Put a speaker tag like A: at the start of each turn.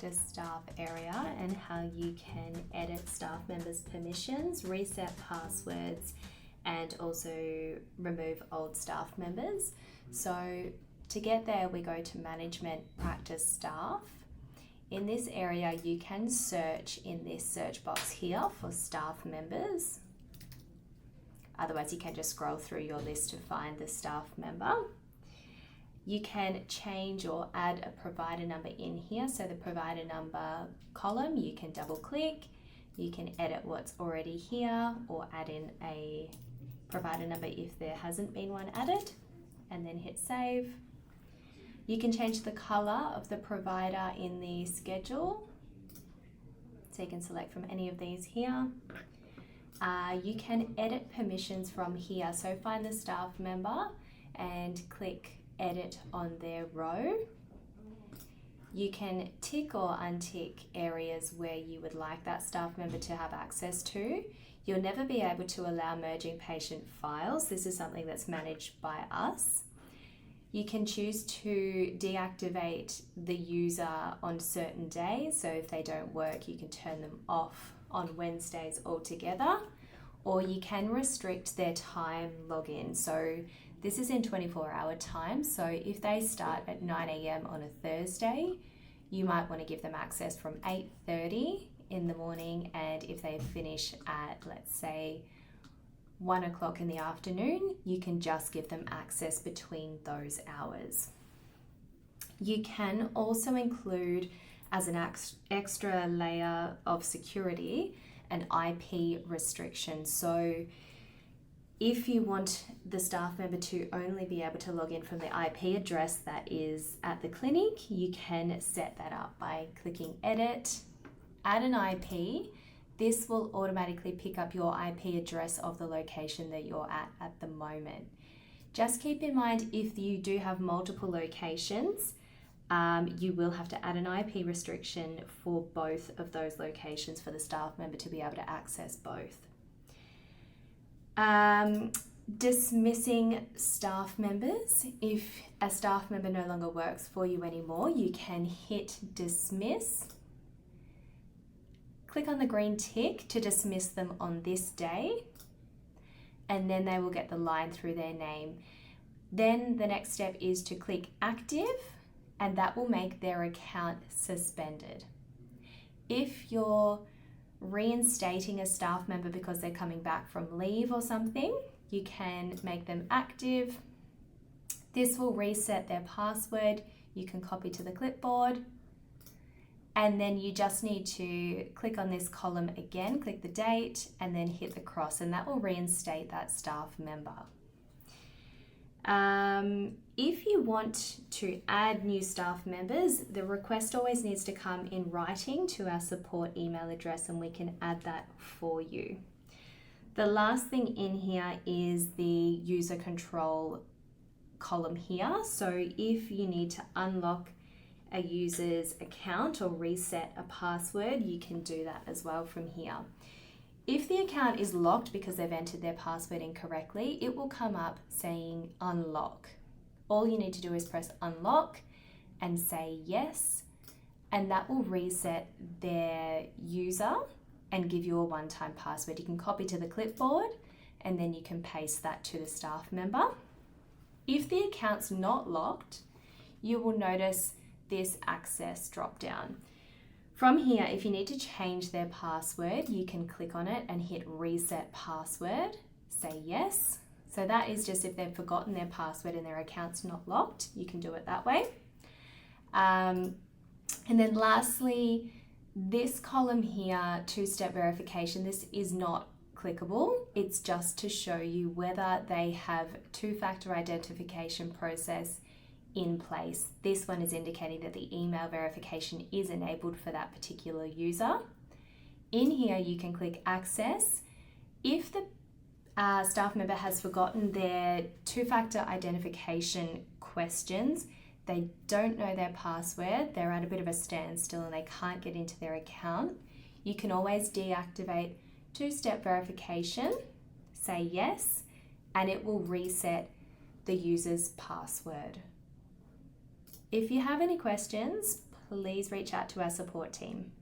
A: Practice Staff area and how you can edit staff members' permissions, reset passwords, and also remove old staff members. So to get there, we go to Management Practice Staff. In this area, you can search in this search box here for staff members. Otherwise, you can just scroll through your list to find the staff member. You can change or add a provider number in here. So the provider number column, you can double click. You can edit what's already here or add in a provider number if there hasn't been one added, and then hit save. You can change the color of the provider in the schedule. So you can select from any of these here. You can edit permissions from here. So find the staff member and click edit on their row. You can tick or untick areas where you would like that staff member to have access to. You'll never be able to allow merging patient files. This is something that's managed by us. You can choose to deactivate the user on certain days. So if they don't work, you can turn them off on Wednesdays altogether, or you can restrict their time login. So this is in 24-hour time. So if they start at 9 a.m. on a Thursday, you might want to give them access from 8:30 in the morning, and if they finish at, let's say, 1 o'clock in the afternoon, you can just give them access between those hours. You can also include, as an extra layer of security, an IP restriction. So if you want the staff member to only be able to log in from the IP address that is at the clinic, you can set that up by clicking edit, add an IP. This will automatically pick up your IP address of the location that you're at the moment. Just keep in mind, if you do have multiple locations, you will have to add an IP restriction for both of those locations for the staff member to be able to access both. Dismissing staff members. If a staff member no longer works for you anymore, you can hit dismiss. Click on the green tick to dismiss them on this day, and then they will get the line through their name. Then the next step is to click active, and that will make their account suspended. If you're reinstating a staff member because they're coming back from leave or something, you can make them active. This will reset their password. You can copy to the clipboard. And then you just need to click on this column again, click the date, and then hit the cross, and that will reinstate that staff member. If you want to add new staff members, the request always needs to come in writing to our support email address, and we can add that for you. The last thing in here is the user control column here. So if you need to unlock a user's account or reset a password, you can do that as well from here. If the account is locked because they've entered their password incorrectly, it will come up saying unlock. All you need to do is press unlock and say yes, and that will reset their user and give you a one-time password. You can copy to the clipboard and then you can paste that to the staff member. If the account's not locked, you will notice this access drop down. From here, if you need to change their password, you can click on it and hit reset password, say yes. So that is just if they've forgotten their password and their account's not locked, you can do it that way. And then lastly, this column here, two-step verification, this is not clickable. It's just to show you whether they have two-factor identification process in place. This one is indicating that the email verification is enabled for that particular user. In here, you can click access. If the staff member has forgotten their two-factor identification questions, they don't know their password, they're at a bit of a standstill and they can't get into their account, you can always deactivate two-step verification, say yes, and it will reset the user's password. If you have any questions, please reach out to our support team.